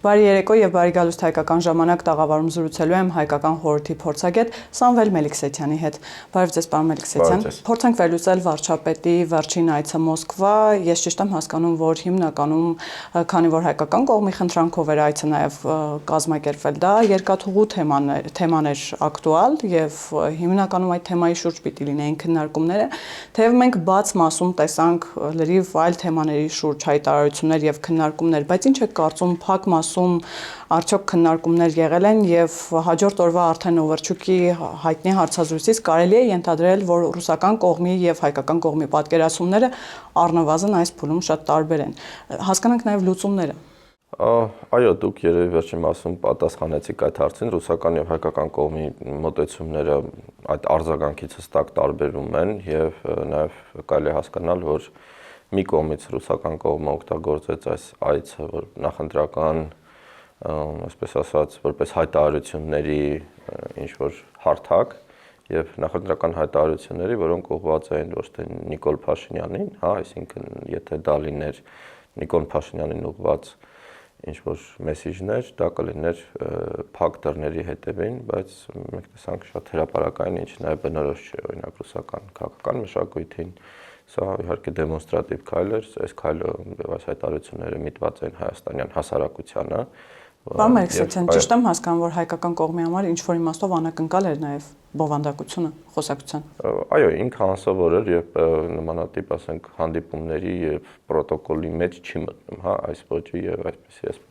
Բարի երեկո եւ բարի գալուստ հայկական ժամանակ տաղավարում զրուցելու եմ հայկական խորհրդի փորձագետ Սամվել Մելիքսեթյանի հետ։ Բարև ձեզ, պարոն Մելիքսեթյան։ Փորձենք վերլուծել վարչապետի վերջին այցը Մոսկվա։ Ես ճիշտ եմ հասկանում, որ հիմնականում, քանի որ հայկական կողմի խնդրանքով էր այցը նաեւ կազմակերպվել, դա երկաթուղու թեմաներ ակտուալ եւ հիմնականում այդ թեմայի շուրջ պիտի լինեին քննարկումները, թեև մենք բաց մասում տեսանք լրիվ այլ թեմաների շուրջ հայտարարություններ եւ քննարկումներ, բայց ինչ է կարծում փակ մասում արդյոք քննարկումներ եղել են եւ հաջորդ օրվա արդեն Նովարչուկի հայտնի հարցազրույցից կարելի է ենթադրել, որ ռուսական կողմի եւ հայկական կողմի պատկերացումները առնվազն այս փուլում շատ տարբեր են։ Հասկանանք նաեւ լուծումները։ Այո, դուք երևի վերջին մասում պատասխանեցիք այդ հարցին, ռուսական եւ հայկական կողմի մոտեցումները այդ արձագանքից հստակ տարբերում են եւ նաեւ կարելի է հասկանալ, որ մի կողմից ռուսական կողմը օգտագործեց այս այցը, որ նախընտրական, այսպես ասած, որպես հայտարարությունների ինչ-որ հարթակ եւ նախընտրական հայտարարությունների, որոնք ուղղված էին ոչ թե Նիկոլ Փաշինյանին, այսինքն եթե դա լիներ Նիկոլ Փաշինյանին ուղղված ինչ-որ մեսիջներ, դա կլիներ փակ դռների հետևին, բայց մենք տեսանք շատ հրապարակային, ինչ նաեւ բնորոշ չէ, օրինակ ռուսական քաղաքական մշակույթին։ Սա իհարկե դեմոնստրատիվ քայլ էր, այս քայլը եւ այս հայտարարությունները միտված են հայաստանյան հասարակությանը։ Պարոն Մելիքսեթյան, ճիշտ եմ հասկանում, որ հայկական կողմի համար ինչ որ իմաստով անակնկալ էր նաեւ բովանդակությունը, խոսակցության։ Այո, ինքը անսովոր էր եւ նմանատիպ, ասենք, հանդիպումների եւ պրոտոկոլի մեջ չի մտնում, այս ոճի եւ այսպես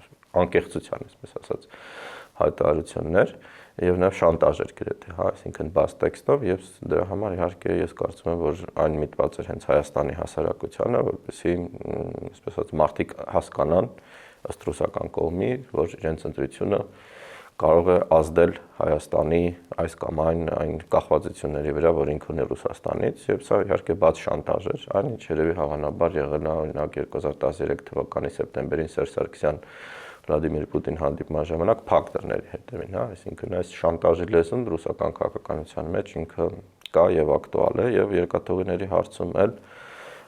անկեղծության, այսպես ասած, հայտարարություններ եւ նաեւ շանտաժ էր գրեթե, այսինքն բաց տեքստով եւ դրա համար իհարկե ես կարծում եմ, որ այն միտված էր հենց Հայաստանի հասարակությանը, որպեսզի, այսպես ասած, մարդիկ հասկանան ըստ ռուսական կողմի, որ իրենց ընտրությունը կարող է ազդել Հայաստանի այս կամ այն կախվածությունների վրա, որ ինքը ունի Ռուսաստանից, եւ սա իհարկե բաց շանտաժ էր, այն ինչ երևի հավանաբար եղել է օրինակ 2013 թվականի սեպտեմբերին Սերժ Սարգսյան Վլադիմիր Պուտին հանդիպման ժամանակ փակ դռների հետևին, այսինքն այս շանտաժի լեզուն ռուսական քաղաքականության մեջ ինքը կա եւ ակտուալ է եւ երկաթուղիների հարցում էլ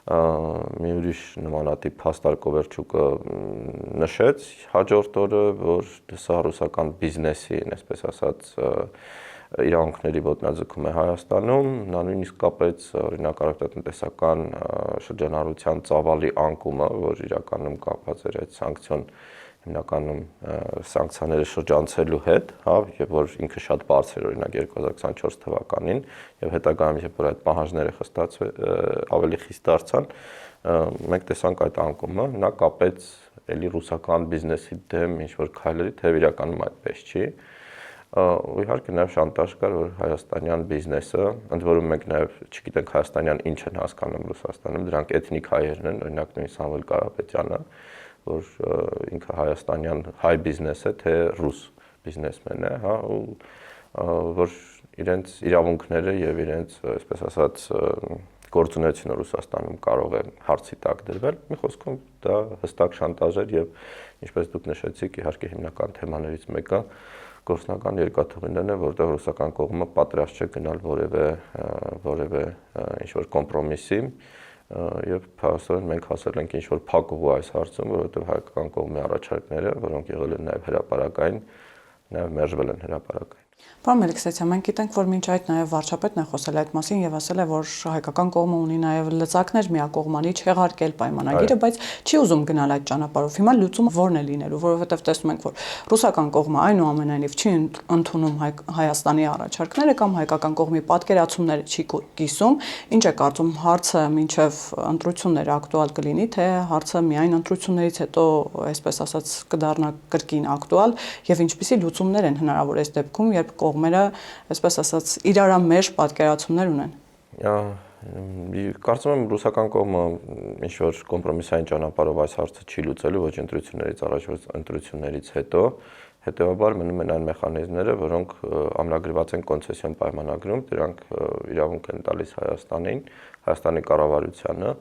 մի ուրիշ նմանատիպ փաստար Կովերչուկը նշեց հաջորդ օրը, որ սա ռուսական բիզնեսին, այսպես ասած, իրավունքների ոտնաձգում է Հայաստանում, նա նույնիսկ կապեց օրինակ առևտրատնտեսական շրջանառության ծավալի անկումը, որ իրականում կապված էր այդ հիմնականում սանկցիաները շրջանցելու հետ, եւ որ ինքը շատ բարձր էր օրինակ 2024 թվականին եւ հետագայում երբ որ այդ պահանջները ավելի խիստ դարձան, մենք տեսանք այդ անկումը, նա կապեց էլի ռուսական բիզնեսի դեմ ինչ-որ քայլերի, թեև իրականում այդպես չի։ Ու իհարկե նաեւ շանտաժ կար, որ հայաստանյան բիզնեսը, ընդ որում մենք նաեւ չգիտենք հայաստանյան ինչ են հասկանում Ռուսաստանում, դրանք էթնիկ հայերն են, օրինակ նույն Սամվել Կարապետյանը, որ ինքը հայաստանյան հայ բիզնես է, թե ռուս բիզնեսմեն է, ու որ իրենց իրավունքները եւ իրենց, այսպես ասած, գործունեությունը Ռուսաստանում կարող է հարցի տակ դրվել։ Մի խոսքով դա հստակ շանտաժ էր եւ ինչպես դուք նշեցիք, իհարկե հիմնական թեմաներից մեկը գործնական երկաթուղիներն է, որտեղ ռուսական կողմը պատրաստ չէ գնալ որևէ ինչ-որ կոմպրոմիսի եւ փաստորեն մենք հասել ենք ինչ-որ փակ ուղու այս հարցում, որովհետեւ հայկական կողմի առաջարկները, որոնք եղել են նաեւ հրապարակային, նաեւ մերժվել են հրապարակային։ Պարոն Մելիքսեթյան, մենք գիտենք, որ մինչ այդ նաեւ վարչապետն է խոսել այդ մասին եւ ասել է, որ հայկական կողմը ունի նաեւ լծակներ միակողմանի չեղարկել պայմանագիրը, բայց չի ուզում գնալ այդ ճանապարհով։ Հիմա լուծումը ո՞րն է լինելու, որովհետեւ տեսնում ենք, որ ռուսական կողմը այնուամենայնիվ չի ընդունում Հայաստանի առաջարկները կամ հայկական կողմի պատկերացումները չի կիսում։ Ինչ է կարծում, հարցը մինչեւ ընտրությունները ակտուալ կլինի, թե հարցը միայն ընտրություններից հետո, այսպես ասած, կդառնա կրկին ակտուալ եւ ինչպիսի լուծումներ են հնարավոր այս դեպքում, երբ կողմերը, այսպես ասած, իրարամերժ պատկերացումներ ունեն։ Կարծում եմ ռուսական կողմը ինչ-որ կոմպրոմիսային ճանապարհով այս հարցը չի լուծելու ոչ ընտրություններից առաջ, ոչ ընտրություններից հետո, հետեւաբար մնում են այն մեխանիզմները, որոնք ամրագրված են կոնցեսիոն պայմանագրում, դրանք իրավունք են տալիս Հայաստանին, Հայաստանի կառավարությանը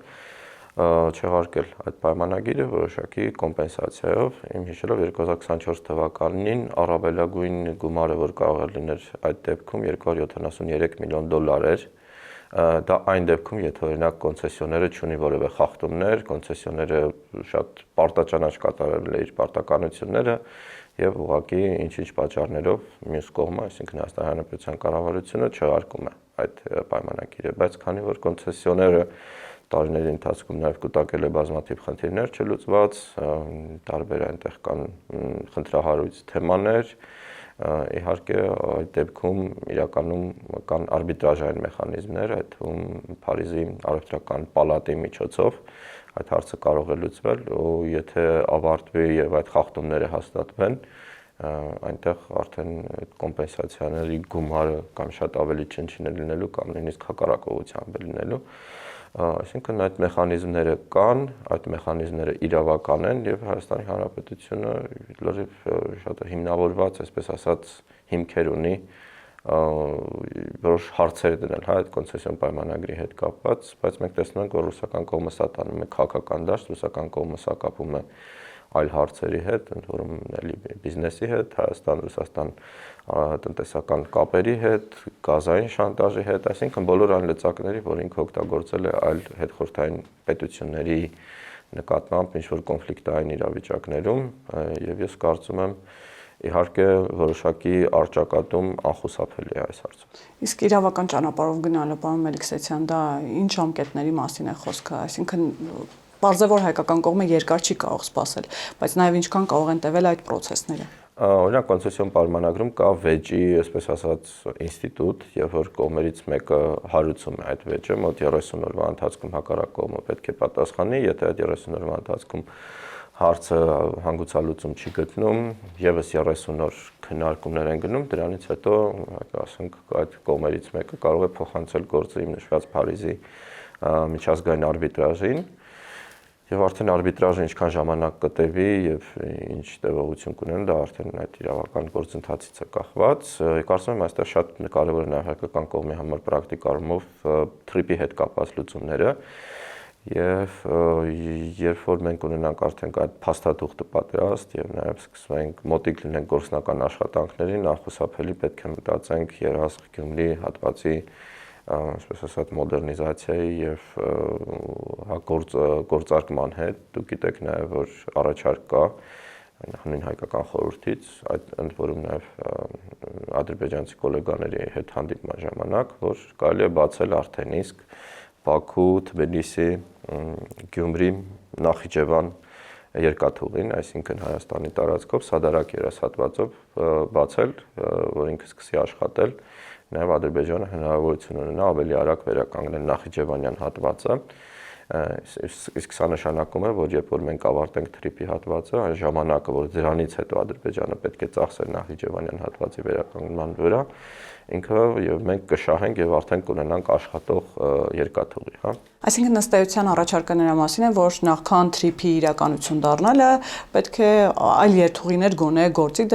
չեղարկել այդ պայմանագիրը որոշակի կոմպենսացիայով, իմ հիշելով 2024 թվականին առավելագույն գումարը, որ կարող էր լինել այդ դեպքում $273 միլիոն էր, Դա այն դեպքում, եթե օրինակ կոնցեսիոները չունի որևէ խախտումներ, կոնցեսիոները շատ պարտաճանաչ կատարել է իր պարտականությունները եւ ուղղակի ինչ-ինչ պատճառներով մյուս կողմը, այսինքն Հայաստանի Հանրապետության կառավարությունը չհարկում է այդ պայմանագիրը, բայց քանի որ կոնցեսիոները տարիների ընթացքում նաև կուտակել է բազմաթիվ խնդիրներ չլուծված, տարբեր այնտեղ կան խնդրահարույց թեմաներ, իհարկե այդ դեպքում իրականում կան արբիտրաժային մեխանիզմներ, այդ թվում Փարիզի առևտրական պալատի միջոցով այդ հարցը կարող է լուծվել, ու եթե ավարտվի եւ այդ խախտումները հաստատվեն, այնտեղ արդեն կոմպենսացիաների գումարը կամ շատ ավելի չնչին լինելու կամ նույնիսկ հակառակ ուղղությամբ լինելու, այսինքն այդ մեխանիզմները կան, այդ մեխանիզմները իրավական են եւ Հայաստանի Հանրապետությունը լրիվ շատ հիմնավորված, այսպես ասած, հիմքեր ունի որոշ հարցեր դնել, այդ կոնցեսիոն պայմանագրի հետ կապված, բայց մենք տեսնում ենք, որ ռուսական կողմը սա տանում է քաղաքական դաշտ, ռուսական կողմը սա կապում է այլ հարցերի հետ, ընդ որում էլի բիզնեսի հետ, Հայաստան-Ռուսաստան տնտեսական կապերի հետ, գազային շանտաժի հետ, այսինքն բոլոր այն լծակների, որ ինքը օգտագործել է այլ հետխորհրդային պետությունների նկատմամբ ինչ-որ կոնֆլիկտային իրավիճակներում, եւ ես կարծում եմ, իհարկե որոշակի առճակատում անխուսափելի է այս հարցում։ Իսկ իրավական ճանապարհով գնալը, պարոն Մելիքսեթյան, դա ինչ ժամկետների մասին է խոսքը, այսինքն պարզ է, որ հայկական կողմը երկար չի կարող սպասել, բայց նաև ինչքան կարող են տևել այդ process-ները։ Օրինակ կոնցեսիոն պայմանագրում կա վեճի, այսպես ասած, ինստիտուտ, եւ որ կողմերից մեկը հարուցում է այդ վեճը, մոտ 30 օրվա ընթացքում հակառակ կողմը պետք է պատասխանի, եթե այդ 30 օրվա ընթացքում հարցը հանգուցալուծում չի գտնում, եւս 30 օր քննարկումներ են գնում, դրանից հետո, ասենք, այդ կողմերից մեկը կարող է փոխանցել գործը իմ նշված Փարիզի միջազգային արբիտրաժին, եւ արդեն արբիտրաժը ինչքան ժամանակ կտևի եւ ինչ տևողություն կունենա, դա արդեն այդ իրավական գործընթացից է կախված։ Կարծում եմ այստեղ շատ կարեւոր է նաեւ հայկական կողմի համար պրակտիկ առումով թրիպի հետ կապված լուծումները, եւ երբ որ մենք ունենանք արդեն այդ փաստաթուղթը պատրաստ եւ նաեւ սկսենք մոտիկ լինենք գործնական աշխատանքներին, անխուսափելի պետք է մտածենք Երազղ-Գյումրի հատվածի այսպես ասած մոդեռնիզացիայի եւ գործարկման հետ։ Դուք գիտեք նաեւ, որ առաջարկ կա նույն հայկական խորհրդից, այդ ընդ որում նաեւ ադրբեջանցի գոլեգաների հետ հանդիպման ժամանակ, որ կարելի է բացել արդեն իսկ Բաքու, Թբիլիսի, Գյումրի, Նախիջևան երկաթուղին, այսինքն Հայաստանի տարածքով Սադարակ երասհատվածով բացել, որ ինքը սկսի աշխատել, նաև Ադրբեջանը հնարավորություն ունենա ավելի արագ վերականգնել Նախիջևանյան հատվածը, իսկ սա նշանակում է, որ երբ որ մենք ավարտենք թրիպի հատվածը, այն ժամանակը, որ դրանից հետո Ադրբեջանը պետք է ծախսեր Նախիջևանյան հատվածի վերականգնման վրա, ինքը եւ մենք կշահենք եւ արդեն կունենանք աշխատող երկաթուղի, հա։ Այսինքն ըստ էության առաջարկը նրա մասին է, որ նախքան թրիպի իրականություն դառնալը պետք է այլ երթուղիներ գոնե գործի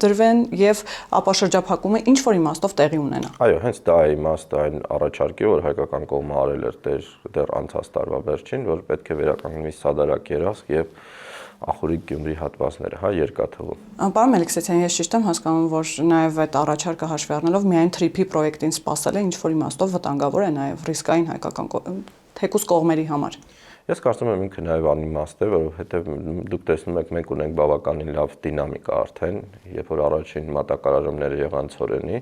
դրվեն եւ ապա շրջափակումը ինչ որ իմաստով տեղի ունենա։ Այո, հենց դա է իմաստը այն առաջարկի, որ հայկական կողմը արել էր դեռ անցած տարվա վերջին, որ պետք է վերականգնվի Սադարակ Երազղ եւ Ախուրիկ Գյումրի հատվածները, հա, երկաթուղում։ Պարոն Մելիքսեթյան, ես ճիշտ եմ հասկանում, որ նաև այդ առաջարկը հաշվի առնելով միայն թրիպի պրոյեկտին սպասելը ինչ որ իմաստով վտանգավոր է նաև ռիսկային հայկական թեկուզ կողմերի համար։ Ես կարծում եմ ինքը նաև անիմաստ է, որովհետև դուք տեսնում եք մենք ունենք բավականին լավ դինամիկա արդեն, երբ որ առաջին մատակարարումները եղան ցորենի,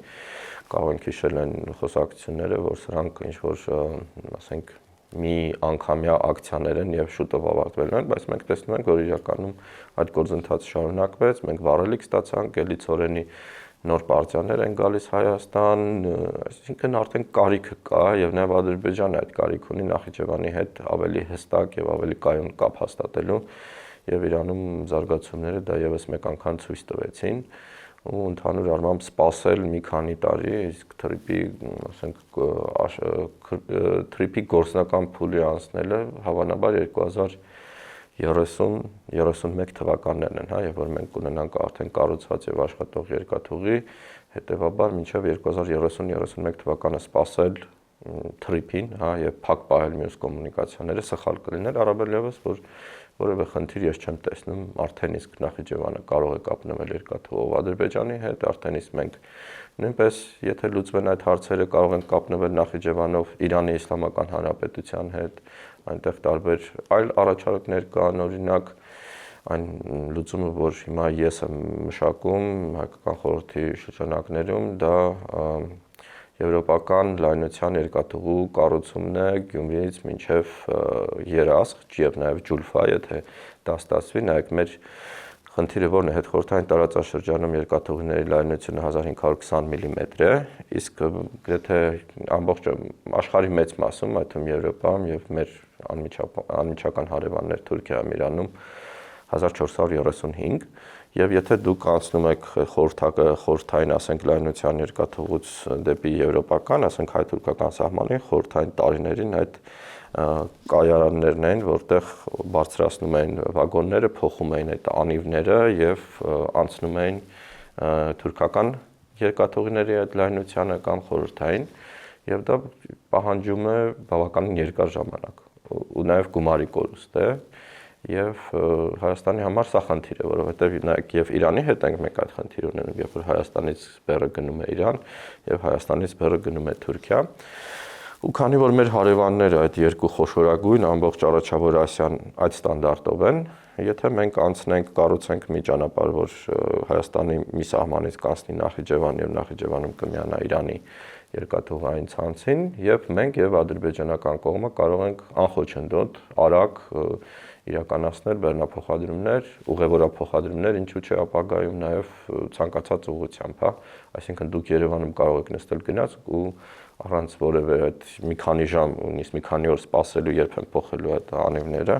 կարող ենք հիշել են խոսակցությունները, որ սրանք ինչ որ, ասենք, մի անգամյա ակցիաներ են եւ շուտով ավարտվելու են, բայց մենք տեսնում ենք, որ իրականում այդ գործընթացը շարունակվեց, մենք վառելիք ստացանք, էլի ցորենի նոր պարտիաներ են գալիս Հայաստան, այսինքն արդեն կարիքը կա եւ նաեւ Ադրբեջանը այդ կարիք ունի Նախիջևանի հետ ավելի հստակ եւ ավելի կայուն կապ հաստատելու եւ Իրանում զարգացումները դա եւս մեկ անգամ ցույց տվեցին ու ընդհանուր առմամբ սпасել մի քանի տարի, իսկ թրիպի գործնական փուլի անցնելը հավանաբար 2030-31 թվականներն են, հա, եւ որ մենք ունենանք արդեն կառուցված եւ աշխատող երկաթուղի, հետեւաբար մինչեւ 2030-31 թվականը սпасել թրիպին, հա, եւ փակ պահել մյուս կոմունիկացիաները սխալ կլիներ, առավել եւս որ որևէ խնդիր ես չեմ տեսնում, արդեն իսկ Նախիջևանը կարող է կապնվել երկաթուղով Ադրբեջանի հետ, արդեն իսկ մենք նույնպես, եթե լուծվեն այդ հարցերը, կարող ենք կապնվել Նախիջևանով Իրանի Իսլամական Հանրապետության հետ, այնտեղ տարբեր այլ առաջարկներ կան, օրինակ այն լուծումը, որ հիմա ես եմ մշակում հայկական խորհրդի շրջանակներում, դա եվրոպական լայնության երկաթուղու կառուցումն է Գյումրիից մինչև Երասխ եւ նաեւ Ջուլֆա, եթե դա ստացվի, նայեք մեր խնդիրը որն է, հետխորհրդային տարածաշրջանում երկաթուղիների լայնությունը 1520 մմ է, իսկ գրեթե ամբողջ աշխարհի մեծ մասում, այդ թվում Եվրոպայում եւ մեր անմիջական հարևաններ Թուրքիայում, Իրանում 1435 եւ եթե դուք անցնում եք խորհրդային, ասենք լայնության երկաթուղուց դեպի եվրոպական, ասենք հայ-թուրքական սահմանին, խորհրդային տարիներին այդ կայարաններն են, որտեղ բարձրացնում էին վագոնները, փոխում էին այդ անիվները եւ անցնում էին թուրքական երկաթուղիների այդ լայնությանը կամ խորհրդային եւ դա պահանջում է բավականին երկար ժամանակ ու նաեւ գումարի կորուստ է եւ Հայաստանի համար սա խնդիր է, որովհետեւ նայեք եւ Իրանի հետ ենք մենք այդ խնդիրը ունենում, երբ որ Հայաստանից բեռը գնում է Իրան եւ Հայաստանից բեռը գնում է Թուրքիա։ Ու քանի որ մեր հարևանները այդ երկու խոշորագույն ամբողջ Առաջավոր Ասիան այդ ստանդարտով են, եթե մենք անցնենք, կառուցենք մի ճանապարհ, որ Հայաստանի մի սահմանից կանցնի Նախիջևան եւ Նախիջևանում կմիանա Իրանի երկաթուղային ցանցին, եւ մենք եւ ադրբեջանական կողմը կարող ենք անխոչնդոտ արագ իրականացնել բեռնափոխադրումներ, ուղևորափոխադրումներ, ինչու՞ չէ ապագայում նաեւ ցանկացած ուղղությամբ, հա, այսինքն դուք Երևանում կարող եք նստել գնաց ու առանց որևէ այդ մի քանի ժամ, նույնիսկ մի քանի օր սպասելու, երբ են փոխելու այդ անիվները,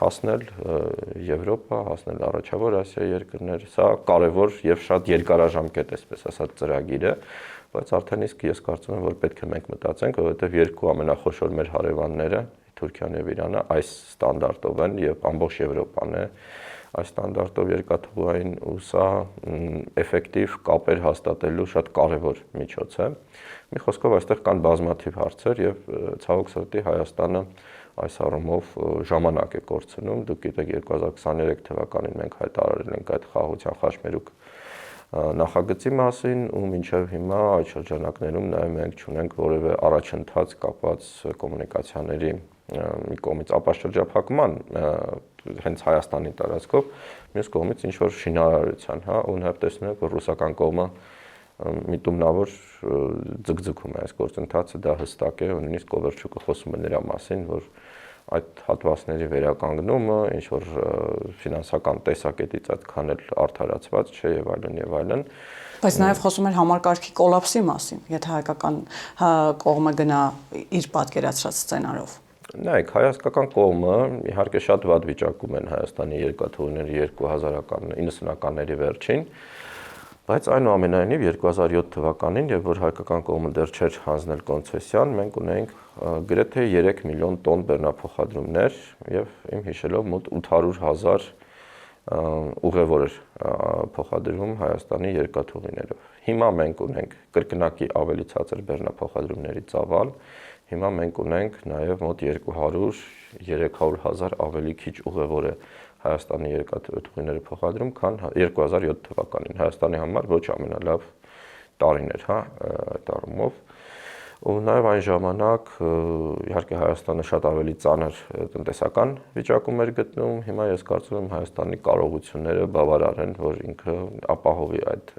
հասնել Եվրոպա, հասնել Առաջավոր Ասիա երկրներ, սա կարևոր եւ շատ երկարաժամկետ, այսպես ասած, ծրագիր է, բայց արդեն իսկ ես կարծում եմ, որ պետք է մենք մտածենք, որովհետեւ երկու ամենախոշոր մեր հարևանները Թուրքիան եւ Իրանը այս ստանդարտով են եւ ամբողջ Եվրոպան է այս ստանդարտով երկաթուղային ու սա էֆեկտիվ կապեր հաստատելու շատ կարևոր միջոց է։ Մի խոսքով այստեղ կան բազմաթիվ հարցեր եւ ցավոք սրտի Հայաստանը այս առումով ժամանակ է կորցնում։ Դուք գիտեք 2023 թվականին մենք հայտարարել ենք այդ խաղաղության խաչմերուկ նախագծի մասին ու մինչև հիմա այդ շրջանակներում նաև մենք չունենք որևէ առաջընթաց կապված կոմունիկացիաների մի կողմից ապաշրջափակման հենց Հայաստանի տարածքով, մյուս կողմից ինչ որ շինարարության, հա, ու նաև տեսնում ենք, որ ռուսական կողմը միտումնավոր ձգձգում է այս գործընթացը, դա հստակ է, ու նույնիսկ Կովերչուկը խոսում է նրա մասին, որ այդ հատվածների վերականգնումը ինչ որ ֆինանսական տեսակետից այդքան էլ արդարացված չէ եւ այլն եւ այլն։ Բայց նաև խոսում են համակարգի կոլապսի մասին, եթե հայկական կողմը գնա իր պատկերացրած սցենարով։ Նայեք, հայաստանական կողմը իհարկե շատ վատ վիճակում են Հայաստանի երկաթուղիները 90-ականների վերջին, բայց այնուամենայնիվ 2007 թվականին, երբ որ հայկական կողմը դեռ չէր հանձնել կոնցեսիան, մենք ունեինք գրեթե 3 միլիոն տոն բեռնափոխադրումներ եւ իմ հիշելով մոտ 800,000 ուղևոր փոխադրում Հայաստանի երկաթուղիներով։ Հիմա մենք ունենք կրկնակի ավելի ցածր բեռնափոխադրումների ծավալ, հիմա մենք ունենք նաև մոտ 200-300,000 ավելի քիչ ուղևոր է Հայաստանի երկաթուղիները փոխադրում, քան 2007 թվականին։ Հայաստանի համար ոչ ամենալավ տարին էր, հա, այդ առումով։ Ու նաև այն ժամանակ իհարկե Հայաստանը շատ ավելի ծանր տնտեսական վիճակում էր գտնվում, հիմա ես կարծում եմ Հայաստանի կարողությունները բավարար են, որ ինքը ապահովի այդ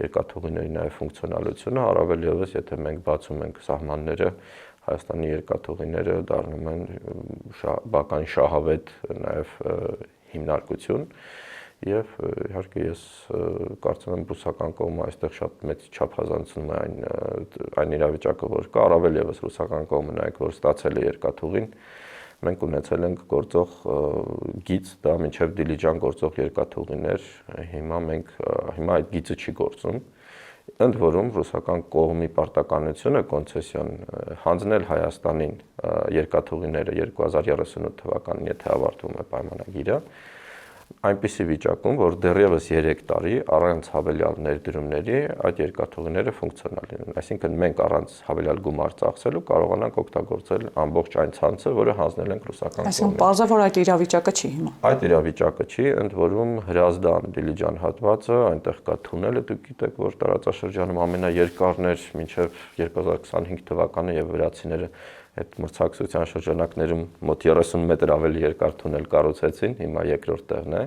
երկաթուղիների նաև ֆունկցիոնալությունը, առավել ևս եթե մենք բացում ենք սահմանները, Հայաստանի երկաթուղիները դառնում են բավական շահավետ նաև հիմնարկություն եւ իհարկե ես կարծում եմ ռուսական կողմը այստեղ շատ մեծ չափազանցնում է այն իրավիճակը, որ կա, առավել ևս ռուսական կողմը նայեք, որ ստացել է երկաթուղին, մենք ունեցել ենք գործող գիծ, դա մինչև Դիլիջան գործող երկաթուղիներ, հիմա այդ գիծը չի գործում։ Ընդ որում ռուսական կողմի պարտականությունը կոնցեսիոն հանձնել Հայաստանին երկաթուղիները 2038 թվականին, եթե ավարտվում է պայմանագիրը, այնպիսի վիճակում, որ դեռևս 3 տարի առանց հավելյալ ներդրումների այդ երկաթուղիները ֆունկցիոնալ են։ Այսինքն մենք առանց հավելյալ գումար ծախսելու կարողանանք օգտագործել ամբողջ այն ցանցը, որը հանձնել ենք ռուսական կողմից։ Այսինքն պարզ է, որ այդ իրավիճակը չի հիմա։ Այդ իրավիճակը չի, ընդ որում Հրազդան Դիլիջան հատվածը, այնտեղ կա թունելը, դուք գիտեք, որ տարածաշրջանում ամենաերկարն էր մինչև 2025 թվականը եւ վրացիները այդ մրցակցության շրջանակներում մոտ 30 մետր ավելի երկար թունել կառուցեցին, հիմա երկրորդ տեղն է,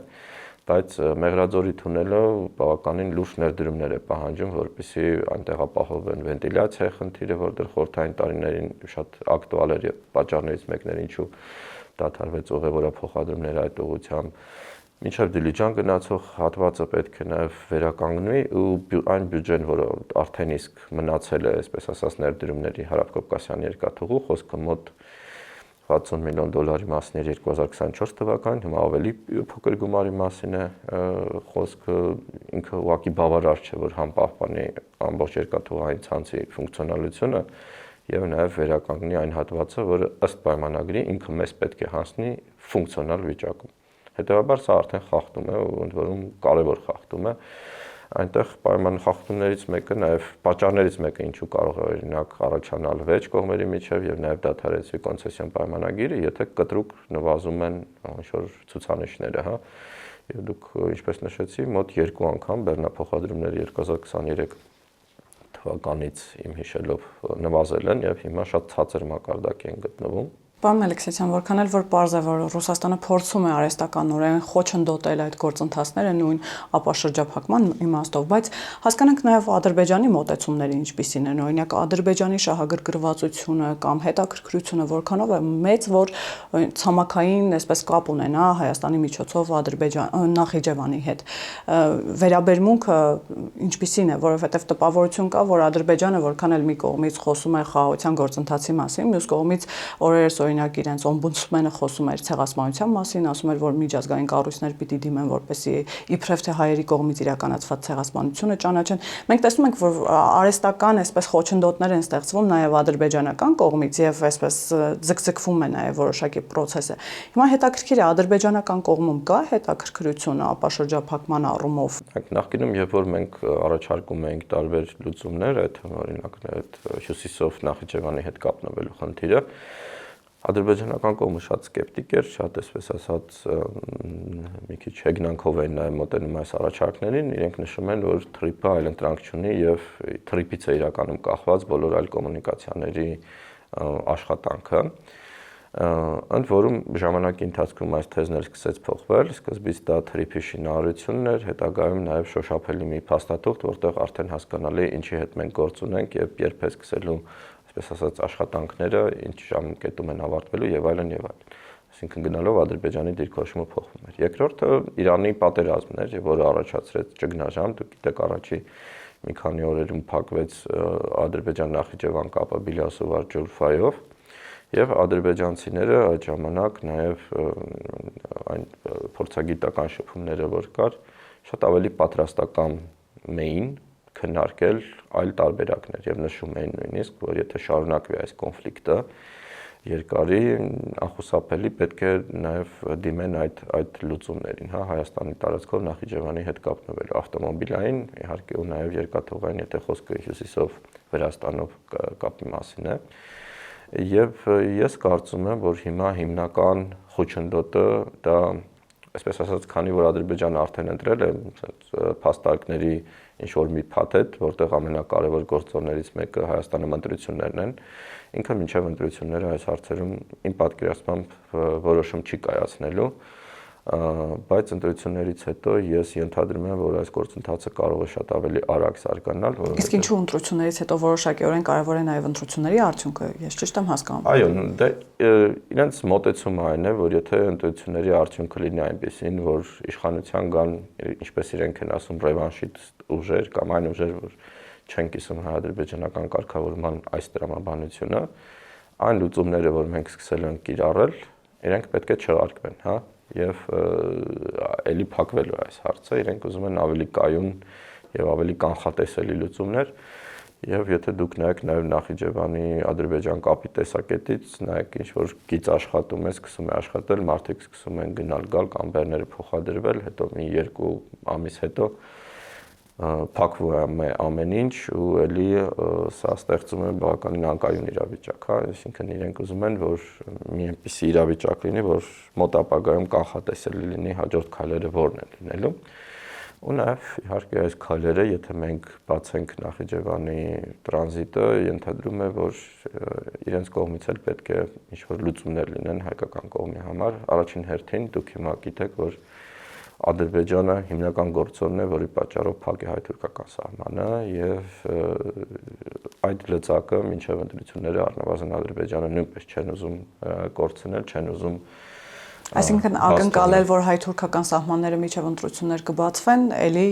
բայց Մեղրաձորի թունելը բավականին լուրջ ներդրումներ է պահանջում, որպեսզի այնտեղ ապահովեն վենտիլյացիայի խնդիրը, որտեղ խորհրդային տարիներին շատ ակտուալ էր եւ պատճառներից մեկն էր ինչու դադարվեց ուղևորափոխադրումները այդ ուղղությամբ։ Մինչև Դիլիջան գնացող հատվածը պետք է նաև վերականգնվի ու այն բյուջեն, որը արդեն իսկ մնացել է, այսպես ասած, ներդրումների Հարավկովկասյան երկաթուղու, խոսքը մոտ $60 միլիոն մասին էր 2024 թվականին, հիմա ավելի փոքր գումարի մասին է խոսքը, ինքը ուղղակի բավարար չէ, որ համ պահպանի ամբողջ երկաթուղային ցանցի ֆունկցիոնալությունը եւ նաեւ վերականգնի այն հատվածը, որը ըստ պայմանագրի ինքը մեզ պետք է հասնի ֆունկցիոնալ վիճակում։ Հետևաբար սա արդեն խախտում է, ընդ որում կարևոր խախտում է։ Այնտեղ պայման խախտումներից մեկը նաև պատճառներից մեկը ինչու կարող է օրինակ առաջանալ վեճ կողմերի միջև եւ նաև դադարեցվի կոնցեսիոն պայմանագիրը, եթե կտրուկ նվազում են ինչ-որ ցուցանիշները, հա։ Եվ դուք ինչպես նշեցի, մոտ 2 անգամ բեռնափոխադրումները 2023 թվականից իմ հիշելով նվազել են եւ հիմա շատ ցածր մակարդակի են գտնվում։ Պարոն Մելիքսեթյան, որքան էլ որ պարզ է, որ Ռուսաստանը փորձում է արհեստականորեն խոչընդոտել այդ գործընթացները նույն ապաշրջափակման իմաստով, բայց հասկանանք նաև Ադրբեջանի մոտեցումները ինչպիսին են, օրինակ Ադրբեջանի շահագրգռվածությունը կամ հետաքրքրությունը որքանով է մեծ, որ ցամաքային այսպես կապ ունենա Հայաստանի միջոցով Նախիջևանի հետ։ Վերաբերմունքը ինչպիսին է, որովհետև տպավորություն կա, որ Ադրբեջանը որքան էլ մի կողմից խոսում է խաղաղության գործընթացի մասին, մյուս կողմից օրերս օրինակ իրենց օմբուդսմենը խոսում էր ցեղասպանության մասին, ասում էր, որ միջազգային կառույցներ պիտի դիմեն, որպեսզի իբրև թե հայերի կողմից իրականացված ցեղասպանությունը ճանաչեն։ Մենք տեսնում ենք, որ արհեստական այսպես խոչընդոտներ են ստեղծվում նաև ադրբեջանական կողմից եւ այսպես ձգձգվում է նաև որոշակի process-ը։ Հիմա հետաքրքիր է ադրբեջանական կողմում կա հետաքրքրությունը ապաշրջափակման առումով։ Նախկինում երբ որ մենք առաջարկում էինք տարբեր լուծումներ, այդ օրինակ այդ հյուսիսով Նախիջևանի հետ կապնվելու խնդիրը, ադրբեջանական կողմը շատ սկեպտիկ էր, շատ այսպես ասած մի քիչ հեգնանքով էին նաև մոտենում այս առաջարկներին, իրենք նշում են, որ թրիփը այլընտրանք չունի եւ թրիփից է իրականում կախված բոլոր այլ կոմունիկացիաների աշխատանքը։ Ընդ որում ժամանակի ընթացքում այս թեզն էլ սկսեց փոխվել, սկզբից դա թրիփի շինարարությունն էր, հետագայում նաև շոշափելի մի փաստաթուղթ, որտեղ արդեն հասկանալի է ինչի հետ մենք գործ ունենք եւ երբ է սկսելու այսպես ասած աշխատանքները, ինչ ժամկետում են ավարտվելու եւ այլն եւ այլն։ Այսինքն գնալով Ադրբեջանի դիրքորոշումը փոխվում էր։ Երկրորդը Իրանի պատերազմն էր, որը առաջացրեց ճգնաժամ, դուք գիտեք առաջի մի քանի օրերում փակվեց Ադրբեջան-Նախիջևան կապը Բիլյասովար Ջուլֆայով եւ ադրբեջանցիները այդ ժամանակ նաեւ այն փորձագիտական շփումները որ կար, շատ ավելի պատրաստական էին քննարկել այլ տարբերակներ եւ նշում էին նույնիսկ, որ եթե շարունակվի այս կոնֆլիկտը երկարի անխուսափելի պետք է նաեւ դիմեն այդ լուծումներին, հա, Հայաստանի տարածքով Նախիջևանի հետ կապնվելու ավտոմոբիլային, իհարկե ու նաեւ երկաթուղային, եթե խոսքը հյուսիսով Վրաստանով կապի մասին է։ Եվ ես կարծում եմ, որ հիմա հիմնական խոչընդոտը դա այսպես ասած, քանի որ Ադրբեջանը արդեն ընտրել է փաստարկների ինչ-որ մի փաթեթ, որտեղ ամենակարևոր գործոններից մեկը Հայաստանում ընտրություններն են, ինքը մինչև ընտրությունները այս հարցերում իմ պատկերացմամբ որոշում չի կայացնելու, բայց ընտրություններից հետո ես ենթադրում եմ, որ այս գործընթացը կարող է շատ ավելի արագ զարգանալ, Իսկ ինչու ընտրություններից հետո որոշակիորեն կարևոր է նաև ընտրությունների արդյունքը, ես ճիշտ եմ հասկանում։ Այո, դե իրենց մոտեցումը այն է, որ եթե ընտրությունների արդյունքը լինի այնպեսին, որ իշխանության գան, ինչպես իրենք են ասում, ռևանշիտ ուժեր կամ այն ուժեր, որ չեն կիսում հայ-ադրբեջանական կարգավորման այս տրամաբանությունը, այն լուծումները, որ մենք սկսել ենք կիրառել, իրենք պետք է չեղարկվեն, հա, եւ էլի փակվելու այս հարցը, իրենք ուզում են ավելի կայուն եւ ավելի կանխատեսելի լուծումներ Եվ եթե դուք նայեք նաև Նախիջևանի Ադրբեջան կապի տեսակետից, նայեք ինչ որ գիծ աշխատում է, սկսում է աշխատել, մարդիկ սկսում են գնալ գալ, կամբերները փոխադրվել, հետո մի 2 ամիս հետո փակվում է ամեն ինչ ու էլի սա ստեղծում է բավականին անկայուն իրավիճակ, հա, այսինքն իրենք ուզում են, որ մի այնպիսի իրավիճակ լինի, որ մոտ ապագայում կանխատեսելի լինի հաջորդ քայլերը որն են լինելու։ Ու նաև իհարկե այս քայլերը, եթե մենք բացենք Նախիջևանի տրանզիտը, ենթադրում է, որ իրենց կողմից էլ պետք է ինչ-որ լուծումներ լինեն հայկական կողմի համար։ Առաջին հերթին դուք հիմա գիտեք, որ Ադրբեջանը հիմնական գործոնն է, որի պատճառով փակ է հայ-թուրքական սահմանը եւ այդ լծակը մինչեւ ընտրությունները առնվազն Ադրբեջանը նույնպես չեն ուզում կորցնել, չեն ուզում Այսինքն ակնկալել, որ հայ-թուրքական սահմանները միջև ընտրություններ կբացվեն, էլի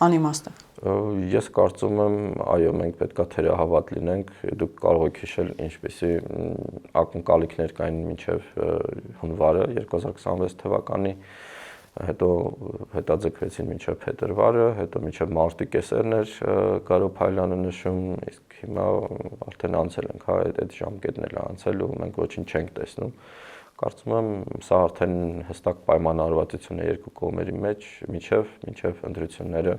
անիմաստ է։ Ես կարծում եմ, այո, մենք պետքա թերահավատ լինենք, դուք կարող եք հիշել ինչպիսի ակնկալիքներ կային մինչև հունվարը 2026 թվականի, հետո հետաձգվեցին մինչև փետրվարը, հետո մինչև մարտի կեսերն էր Գարո Փայլյանը նշում, իսկ հիմա արդեն անցել ենք, հա, այդ ժամկետն էլ անցել ու մենք ոչինչ չենք տեսնում։ Կարծում եմ, սա արդեն հստակ պայմանավորվածություն է երկու կողմերի մեջ, մինչև ընտրությունները